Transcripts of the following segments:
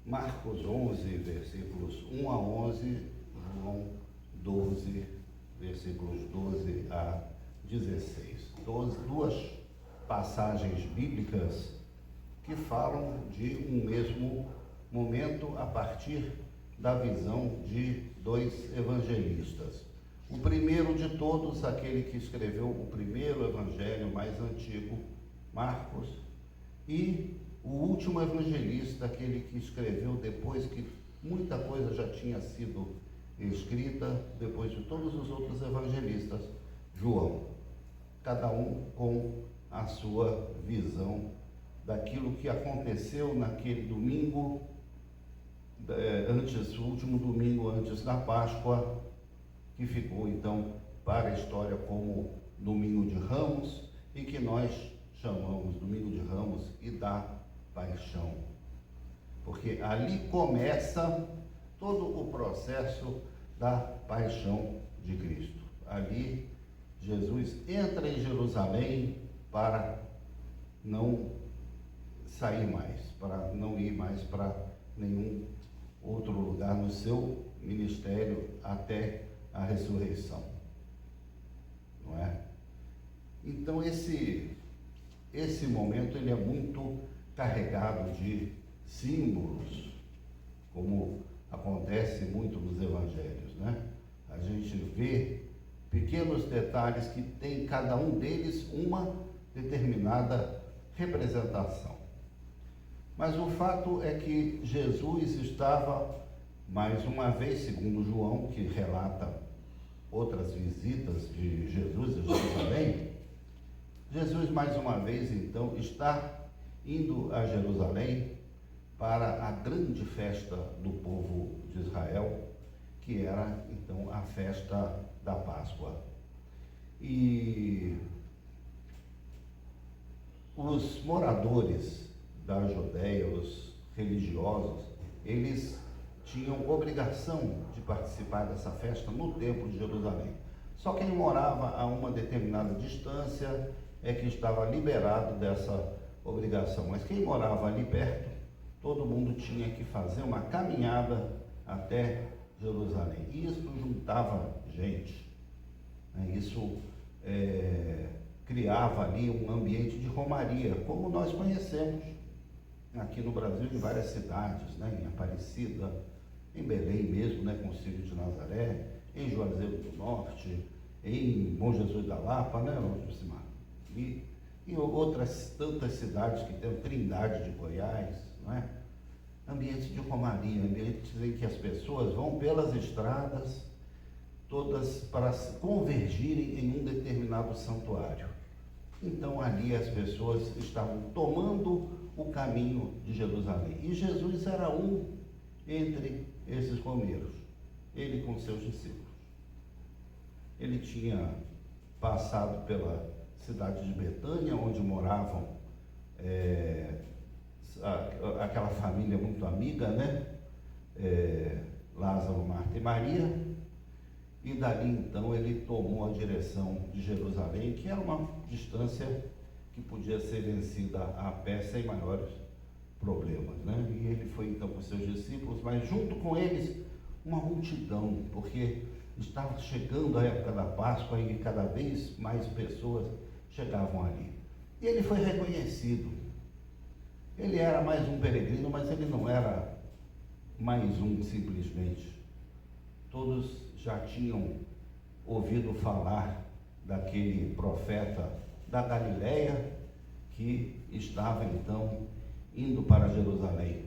Marcos 11, versículos 1 a 11, João 12, versículos 12 a 16. Duas passagens bíblicas que falam de um mesmo momento a partir da visão de dois evangelistas. O primeiro de todos, aquele que escreveu o primeiro evangelho mais antigo, Marcos, e o último evangelista, aquele que escreveu depois que muita coisa já tinha sido escrita, depois de todos os outros evangelistas, João. Cada um com a sua visão daquilo que aconteceu naquele domingo, o último domingo antes da Páscoa, que ficou então para a história como Domingo de Ramos, e que nós chamamos Domingo de Ramos e da Paixão, porque ali começa todo o processo da paixão de Cristo. Ali Jesus entra em Jerusalém para não sair mais, para não ir mais para nenhum outro lugar no seu ministério até a ressurreição, não é? Então esse momento ele é muito carregado de símbolos, como acontece muito nos evangelhos, né? A gente vê pequenos detalhes que tem cada um deles uma determinada representação. Mas o fato é que Jesus estava, mais uma vez, segundo João, que relata outras visitas de Jesus a Jerusalém, Jesus mais uma vez então está indo a Jerusalém para a grande festa do povo de Israel, que era então a festa da Páscoa. E os moradores da Judéia, os religiosos, eles tinham obrigação de participar dessa festa no Templo de Jerusalém. Só quem morava a uma determinada distância é que estava liberado dessa obrigação. Mas quem morava ali perto, todo mundo tinha que fazer uma caminhada até Jerusalém. E isso juntava gente, né? Isso criava ali um ambiente de romaria, como nós conhecemos aqui no Brasil, em várias cidades, né? Em Aparecida, em Belém mesmo, né? Com o Círio de Nazaré, em Juazeiro do Norte, em Bom Jesus da Lapa, né? E outras tantas cidades que tem, Trindade de Goiás, não é? Ambiente de romaria, ambientes em que as pessoas vão pelas estradas, todas para se convergirem em um determinado santuário. Então ali as pessoas estavam tomando o caminho de Jerusalém. E Jesus era um entre esses romeiros, ele com seus discípulos. Ele tinha passado pela cidade de Betânia, onde moravam aquela família muito amiga, né? Lázaro, Marta e Maria. E dali então ele tomou a direção de Jerusalém, que era uma distância que podia ser vencida a pé sem maiores problemas, né? E ele foi então com seus discípulos, mas junto com eles uma multidão, porque estava chegando a época da Páscoa e cada vez mais pessoas chegavam ali. E ele foi reconhecido. Ele era mais um peregrino, mas ele não era mais um simplesmente. Todos já tinham ouvido falar daquele profeta da Galileia que estava então indo para Jerusalém.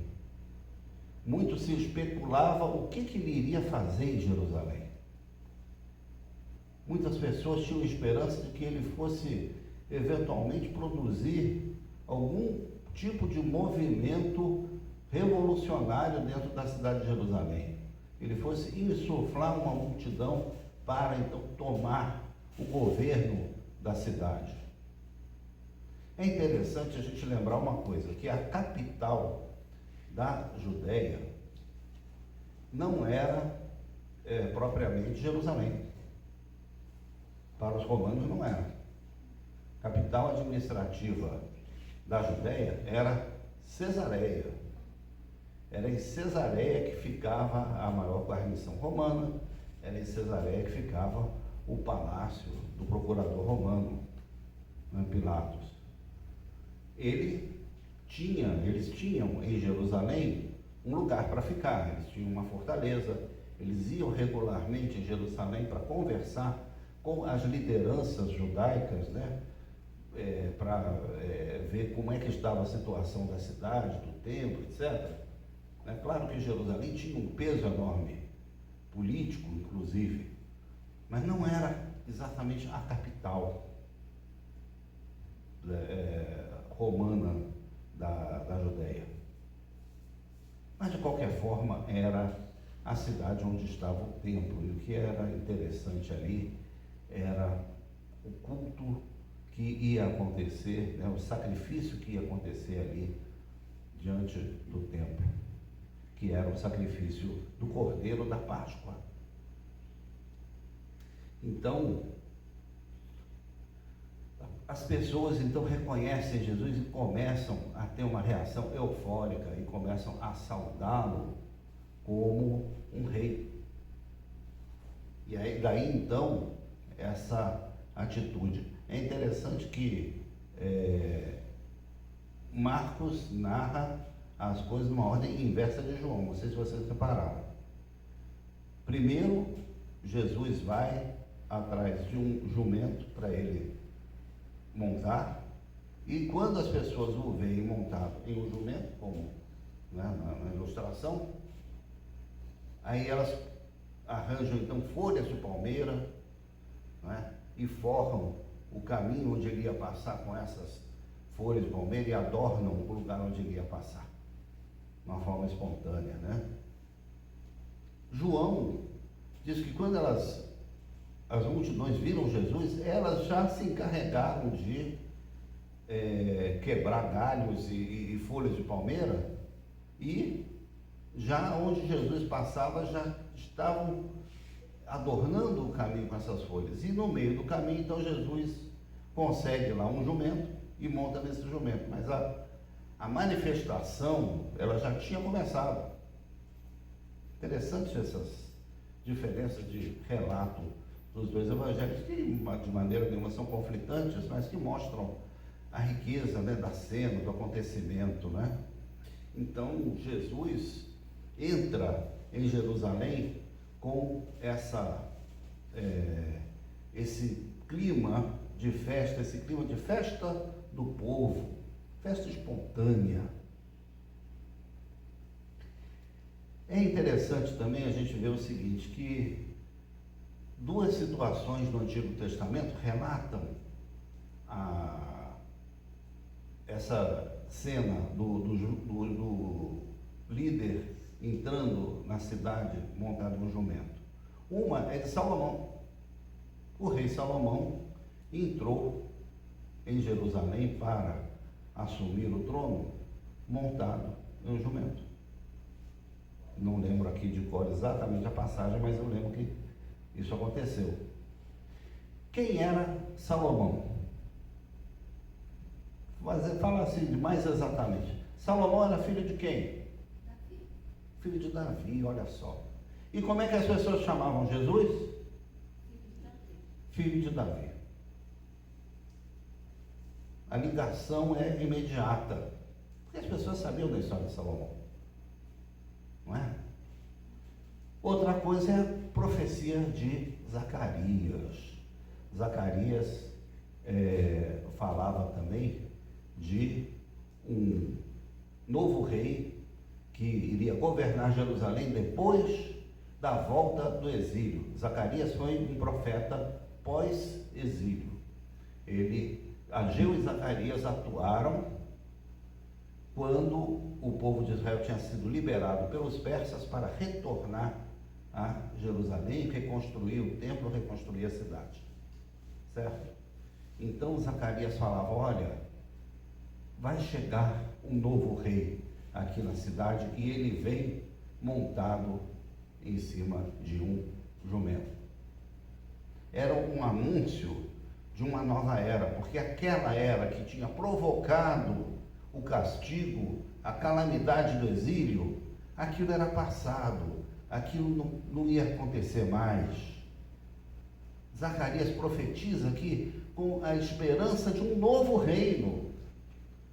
Muito se especulava o que ele iria fazer em Jerusalém. Muitas pessoas tinham esperança de que ele fosse eventualmente produzir algum tipo de movimento revolucionário dentro da cidade de Jerusalém. Ele fosse insuflar uma multidão para então tomar o governo da cidade. É interessante a gente lembrar uma coisa, que a capital da Judéia não era propriamente Jerusalém. Para os romanos não era. A capital administrativa da Judéia era Cesareia. Era em Cesareia que ficava a maior guarnição romana, era em Cesareia que ficava o palácio do procurador romano, né, Pilatos. Eles tinham em Jerusalém um lugar para ficar, eles tinham uma fortaleza, eles iam regularmente em Jerusalém para conversar com as lideranças judaicas, né, para ver como é que estava a situação da cidade, do templo, etc. É claro que Jerusalém tinha um peso enorme, político inclusive, mas não era exatamente a capital romana da Judéia. Mas de qualquer forma era a cidade onde estava o templo, e o que era interessante ali era o culto que ia acontecer, né, o sacrifício que ia acontecer ali diante do templo, que era o sacrifício do Cordeiro da Páscoa. Então, as pessoas então reconhecem Jesus e começam a ter uma reação eufórica e começam a saudá-lo como um rei. E aí, daí então, essa atitude. É interessante que Marcos narra as coisas numa ordem inversa de João, não sei se vocês repararam. Primeiro, Jesus vai atrás de um jumento para ele montar, e quando as pessoas o veem montado em um jumento, como, né, na ilustração, aí elas arranjam então folhas de palmeira, né, e forram o caminho onde ele ia passar com essas folhas de palmeira e adornam o lugar onde ele ia passar, de uma forma espontânea, né? João diz que quando as multidões viram Jesus, elas já se encarregaram de quebrar galhos e folhas de palmeira, e já onde Jesus passava já estavam adornando o caminho com essas folhas. E no meio do caminho, então, Jesus consegue lá um jumento e monta nesse jumento. Mas a manifestação, ela já tinha começado. Interessante essas diferenças de relato dos dois evangelhos, que de maneira nenhuma são conflitantes, mas que mostram a riqueza, né, da cena, do acontecimento, né? Então, Jesus entra em Jerusalém com esse clima de festa, esse clima de festa do povo, festa espontânea. É interessante também a gente ver o seguinte, que duas situações no Antigo Testamento relatam essa cena do líder entrando na cidade montado no jumento. Uma é de Salomão. O rei Salomão entrou em Jerusalém para assumir o trono montado em um jumento. Não lembro aqui de cor exatamente a passagem, mas eu lembro que isso aconteceu. Quem era Salomão? Fala assim mais exatamente. Salomão era filho de quem? Davi. Filho de Davi, olha só. E como é que as pessoas chamavam Jesus? Filho de Davi. Filho de Davi. A ligação é imediata. Porque as pessoas sabiam da história de Salomão. Não é? Outra coisa é a profecia de Zacarias. Zacarias falava também de um novo rei que iria governar Jerusalém depois da volta do exílio. Zacarias foi um profeta pós-exílio. Ageu e Zacarias atuaram quando o povo de Israel tinha sido liberado pelos persas para retornar a Jerusalém, reconstruir o templo, reconstruir a cidade. Certo? Então Zacarias falava, olha, vai chegar um novo rei aqui na cidade e ele vem montado em cima de um jumento. Era um anúncio de uma nova era, porque aquela era que tinha provocado o castigo, a calamidade do exílio, aquilo era passado, aquilo não ia acontecer mais. Zacarias profetiza aqui com a esperança de um novo reino,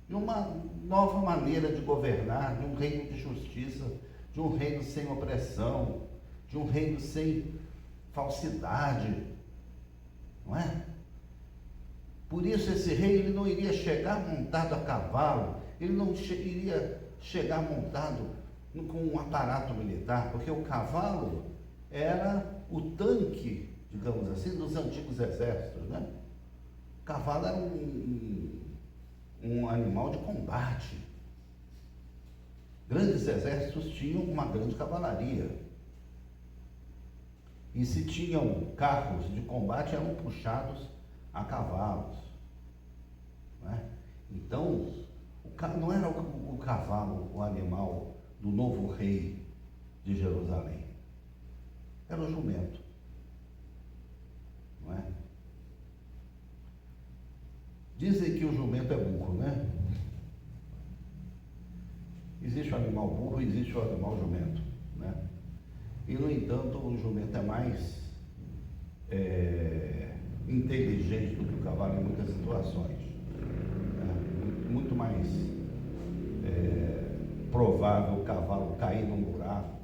de uma nova maneira de governar, de um reino de justiça, de um reino sem opressão, de um reino sem falsidade, não é? Por isso esse rei, ele não iria chegar montado a cavalo, ele não iria chegar montado com um aparato militar, porque o cavalo era o tanque, digamos assim, dos antigos exércitos, né? O cavalo era um animal de combate. Grandes exércitos tinham uma grande cavalaria. E se tinham carros de combate, eram puxados a cavalos, não é? Então, não era o cavalo, o animal do novo rei de Jerusalém. Era o jumento, não é? Dizem que o jumento é burro, né? Existe o animal burro e existe o animal jumento, né? E, no entanto, o jumento é mais inteligente do que o cavalo em muitas situações. Muito mais provável o cavalo cair num buraco,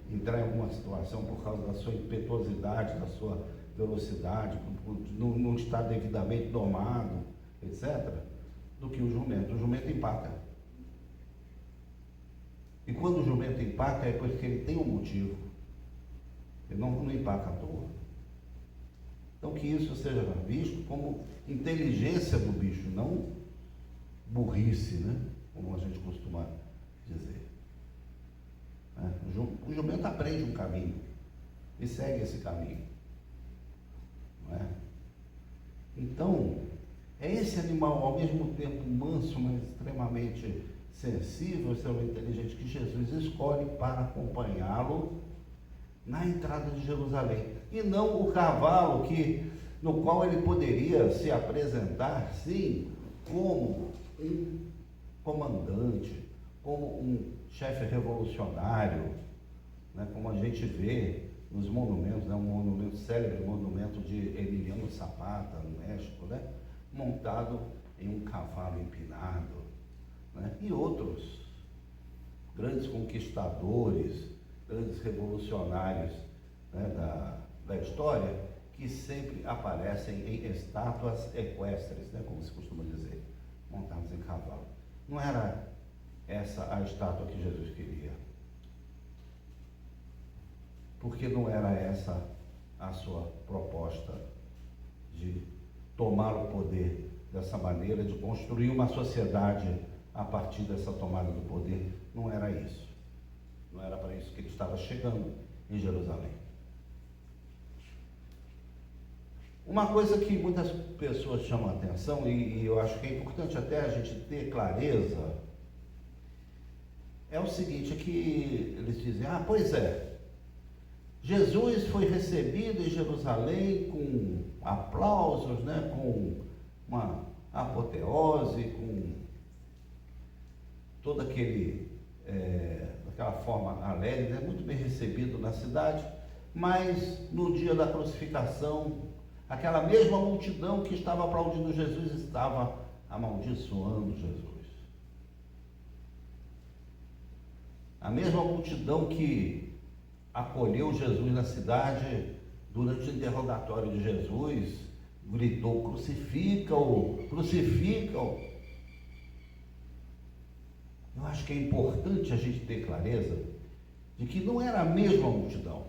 entrar em alguma situação por causa da sua impetuosidade, da sua velocidade, por não estar devidamente domado, etc., do que o jumento. O jumento empaca. E quando o jumento empaca é porque ele tem um motivo. Ele não empaca à toa. Então que isso seja visto como inteligência do bicho, não burrice, né? Como a gente costuma dizer. O jumento aprende um caminho e segue esse caminho. Não é? Então, é esse animal ao mesmo tempo manso, mas extremamente sensível, extremamente inteligente, que Jesus escolhe para acompanhá-lo na entrada de Jerusalém. E não o cavalo no qual ele poderia se apresentar, sim, como um comandante, como um chefe revolucionário, né, como a gente vê nos monumentos, né, um monumento célebre, monumento de Emiliano Zapata, no México, né, montado em um cavalo empinado, né, e outros grandes conquistadores, grandes revolucionários, né, da história, que sempre aparecem em estátuas equestres, né, como se costuma dizer, montados em cavalo. Não era essa a estátua que Jesus queria, porque não era essa a sua proposta de tomar o poder dessa maneira, de construir uma sociedade a partir dessa tomada do poder. Não era isso. Não era para isso que ele estava chegando em Jerusalém. Uma coisa que muitas pessoas chamam a atenção, e eu acho que é importante até a gente ter clareza, é o seguinte, é que eles dizem, pois é, Jesus foi recebido em Jerusalém com aplausos, né, com uma apoteose, com toda aquela forma alegre, né, muito bem recebido na cidade, mas no dia da crucificação, aquela mesma multidão que estava aplaudindo Jesus estava amaldiçoando Jesus. A mesma multidão que acolheu Jesus na cidade durante o interrogatório de Jesus gritou: crucifica-o, crucifica-o. Eu acho que é importante a gente ter clareza de que não era a mesma multidão.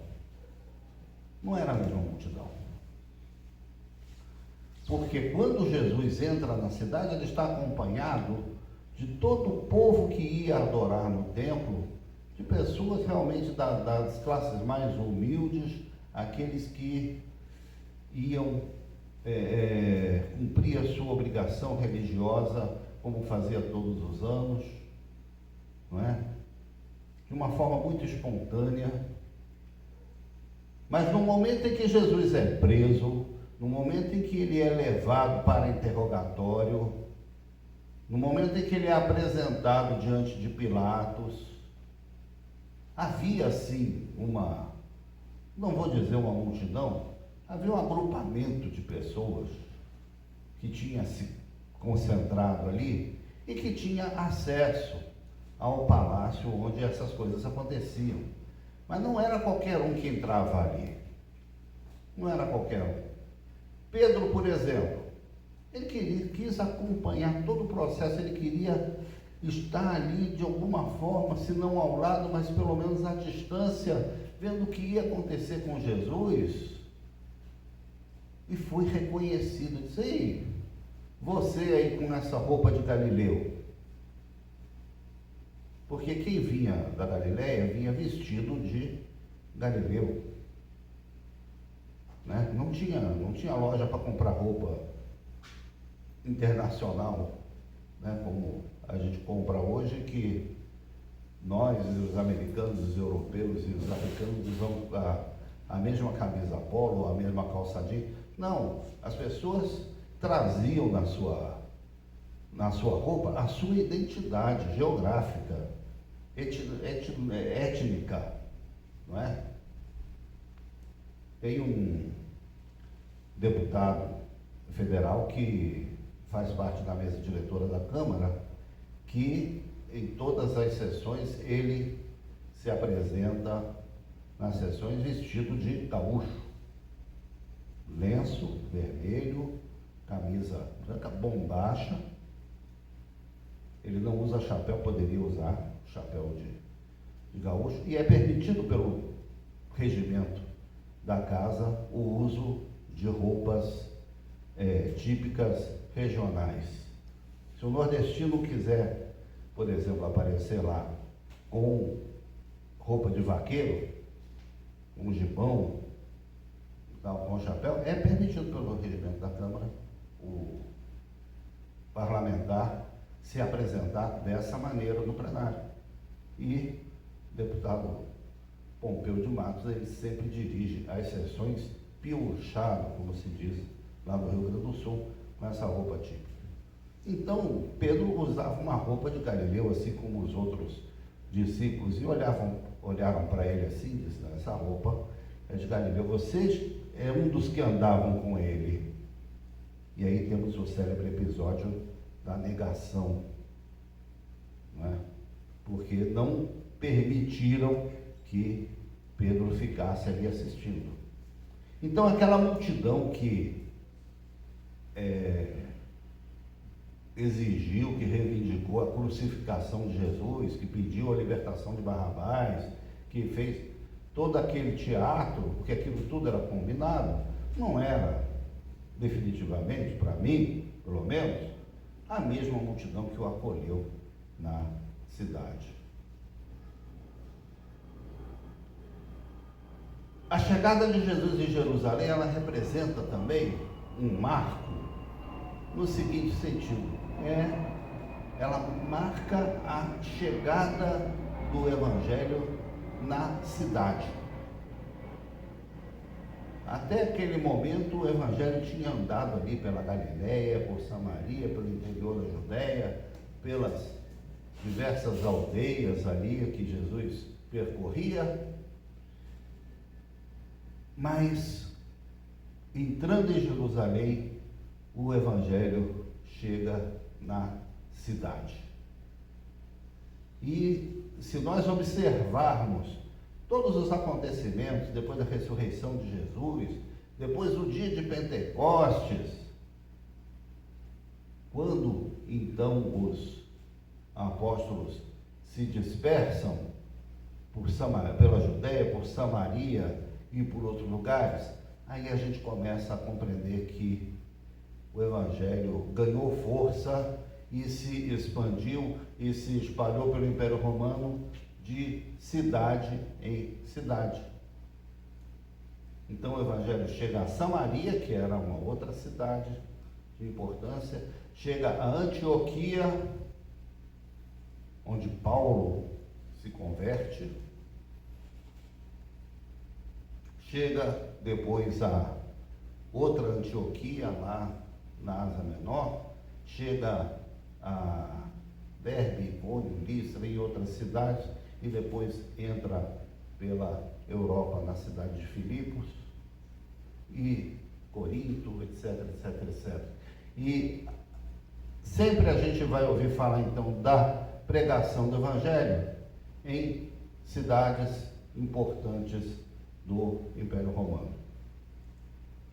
Não era a mesma multidão. Porque quando Jesus entra na cidade, ele está acompanhado de todo o povo que ia adorar no templo, de pessoas realmente das classes mais humildes, aqueles que iam cumprir a sua obrigação religiosa, como fazia todos os anos, não é? De uma forma muito espontânea. Mas no momento em que Jesus é preso, no momento em que ele é levado para interrogatório, no momento em que ele é apresentado diante de Pilatos, havia assim não vou dizer uma multidão, havia um agrupamento de pessoas que tinha se concentrado ali e que tinha acesso ao palácio onde essas coisas aconteciam. Mas não era qualquer um que entrava ali. Não era qualquer um. Pedro, por exemplo, ele quis acompanhar todo o processo, ele queria estar ali de alguma forma, se não ao lado, mas pelo menos à distância, vendo o que ia acontecer com Jesus. E foi reconhecido. Disse: ei, você aí com essa roupa de Galileu. Porque quem vinha da Galileia vinha vestido de Galileu. Né? Não tinha loja para comprar roupa internacional, né? Como a gente compra hoje, que nós, os americanos, os europeus e os africanos usam a mesma camisa polo, a mesma calça jeans. Não, as pessoas traziam na sua roupa a sua identidade geográfica, étnica, não é? Tem um deputado federal que faz parte da mesa diretora da Câmara, que em todas as sessões ele se apresenta nas sessões vestido de gaúcho, lenço vermelho, camisa branca, bombacha. Ele não usa chapéu, poderia usar chapéu de gaúcho, e é permitido pelo regimento da casa o uso de roupas típicas regionais. Se o nordestino quiser, por exemplo, aparecer lá com roupa de vaqueiro, um gibão, com chapéu, é permitido pelo regimento da Câmara o parlamentar se apresentar dessa maneira no plenário. E o deputado Pompeu de Matos, ele sempre dirige as sessões piochado, como se diz lá no Rio Grande do Sul, com essa roupa típica. Então, Pedro usava uma roupa de Galileu, assim como os outros discípulos, e olharam para ele assim, e disseram: essa roupa é de Galileu, vocês é um dos que andavam com ele. E aí temos o célebre episódio da negação, não é? Porque não permitiram que Pedro ficasse ali assistindo. Então, aquela multidão que exigiu, que reivindicou a crucificação de Jesus, que pediu a libertação de Barrabás, que fez todo aquele teatro, porque aquilo tudo era combinado, não era definitivamente, para mim, pelo menos, a mesma multidão que o acolheu na cidade. A chegada de Jesus em Jerusalém, ela representa também um marco no seguinte sentido: ela marca a chegada do Evangelho na cidade. Até aquele momento, o Evangelho tinha andado ali pela Galileia, por Samaria, pelo interior da Judéia, pelas diversas aldeias ali que Jesus percorria. Mas, entrando em Jerusalém, o Evangelho chega na cidade. E se nós observarmos todos os acontecimentos depois da ressurreição de Jesus, depois do dia de Pentecostes, quando então os apóstolos se dispersam pela Judéia, por Samaria e por outros lugares, aí a gente começa a compreender que o Evangelho ganhou força e se expandiu e se espalhou pelo Império Romano de cidade em cidade. Então o Evangelho chega a Samaria, que era uma outra cidade de importância, chega a Antioquia, onde Paulo se converte, chega depois a outra Antioquia, lá na Ásia Menor, chega a Derbe, Icônio, Listra e outras cidades, e depois entra pela Europa na cidade de Filipos e Corinto, etc, etc, etc. E sempre a gente vai ouvir falar então da pregação do Evangelho em cidades importantes do Império Romano.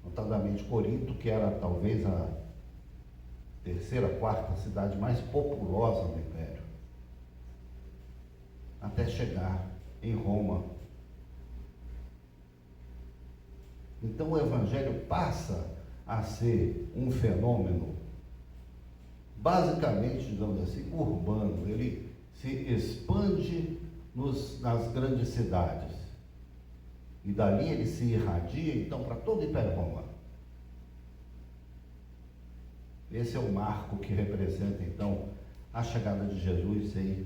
Notadamente Corinto, que era talvez a terceira, quarta cidade mais populosa do Império, até chegar em Roma. Então o Evangelho passa a ser um fenômeno basicamente, digamos assim, urbano. Ele se expande nas grandes cidades. E dali ele se irradia, então, para todo o Império Romano. Esse é o marco que representa, então, a chegada de Jesus em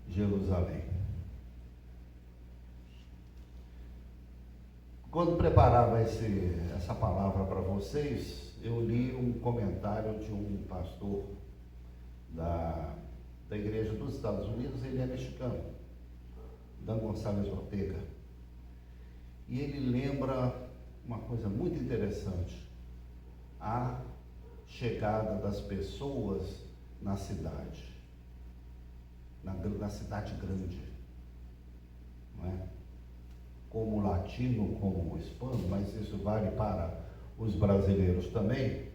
Jerusalém. Quando preparava essa palavra para vocês, eu li um comentário de um pastor da Igreja dos Estados Unidos. Ele é mexicano, Dan Gonçalves Ortega. E ele lembra uma coisa muito interessante: a chegada das pessoas na cidade, na cidade grande, não é? Como latino, como hispano, mas isso vale para os brasileiros também.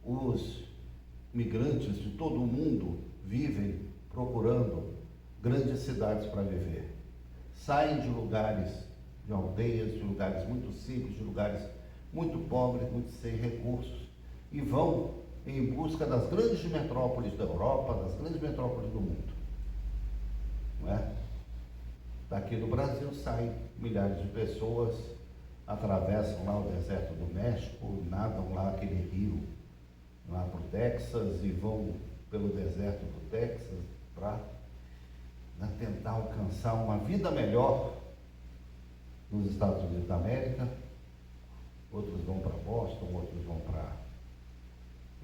Os migrantes de todo o mundo vivem procurando grandes cidades para viver. Saem de lugares, de aldeias, de lugares muito simples, de lugares muito pobres, muito sem recursos, e vão em busca das grandes metrópoles da Europa, das grandes metrópoles do mundo. Não é? Daqui do Brasil saem milhares de pessoas, atravessam lá o deserto do México, nadam lá aquele rio, lá para o Texas, e vão pelo deserto do Texas para tentar alcançar uma vida melhor nos Estados Unidos da América. Outros vão para Boston, outros vão para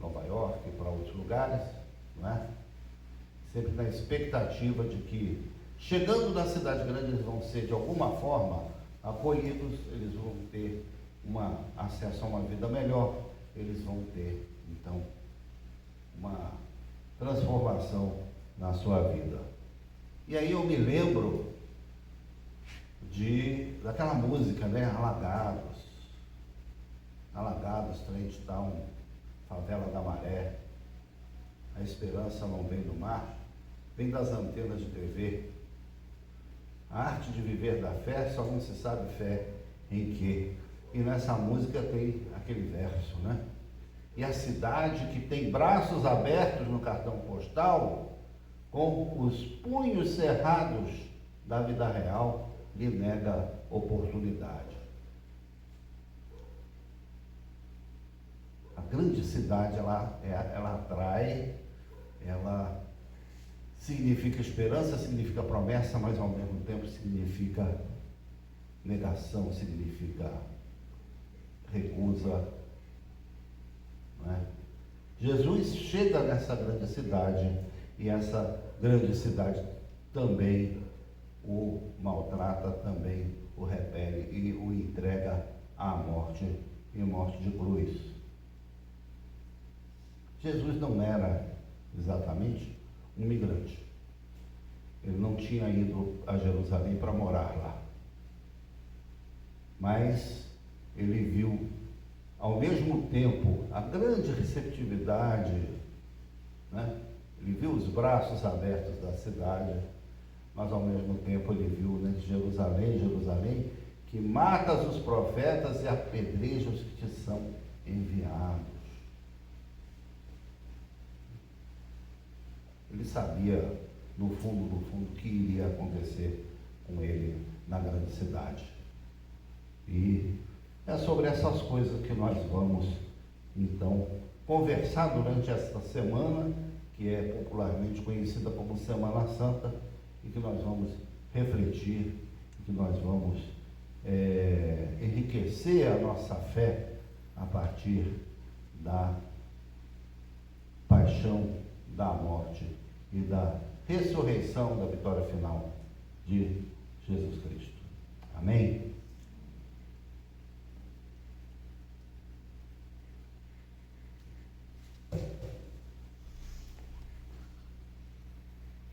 Nova York, para outros lugares, não é? Sempre na expectativa de que, chegando na cidade grande, eles vão ser de alguma forma acolhidos, eles vão ter acesso a uma vida melhor, eles vão ter, então, uma transformação na sua vida. E aí eu me lembro daquela música, né? Alagados, Trent Town, Favela da Maré. A esperança não vem do mar, vem das antenas de TV. A arte de viver da fé, só não se sabe fé em quê. E nessa música tem aquele verso, né? E a cidade que tem braços abertos no cartão postal, com os punhos cerrados da vida real, lhe nega oportunidade. A grande cidade, ela atrai, ela significa esperança, significa promessa, mas ao mesmo tempo significa negação, significa recusa. Não é? Jesus chega nessa grande cidade, e essa grande cidade também o maltrata, também o repele e o entrega à morte, e morte de cruz. Jesus não era exatamente um migrante. Ele não tinha ido a Jerusalém para morar lá. Mas ele viu, ao mesmo tempo, a grande receptividade, né? Ele viu os braços abertos da cidade, mas ao mesmo tempo ele viu, né, Jerusalém, que matas os profetas e apedreja os que te são enviados. Ele sabia, no fundo, o que iria acontecer com ele na grande cidade. E é sobre essas coisas que nós vamos, então, conversar durante esta semana, que é popularmente conhecida como Semana Santa, e que nós vamos refletir, que nós vamos enriquecer a nossa fé a partir da paixão, da morte e da ressurreição, da vitória final de Jesus Cristo. Amém?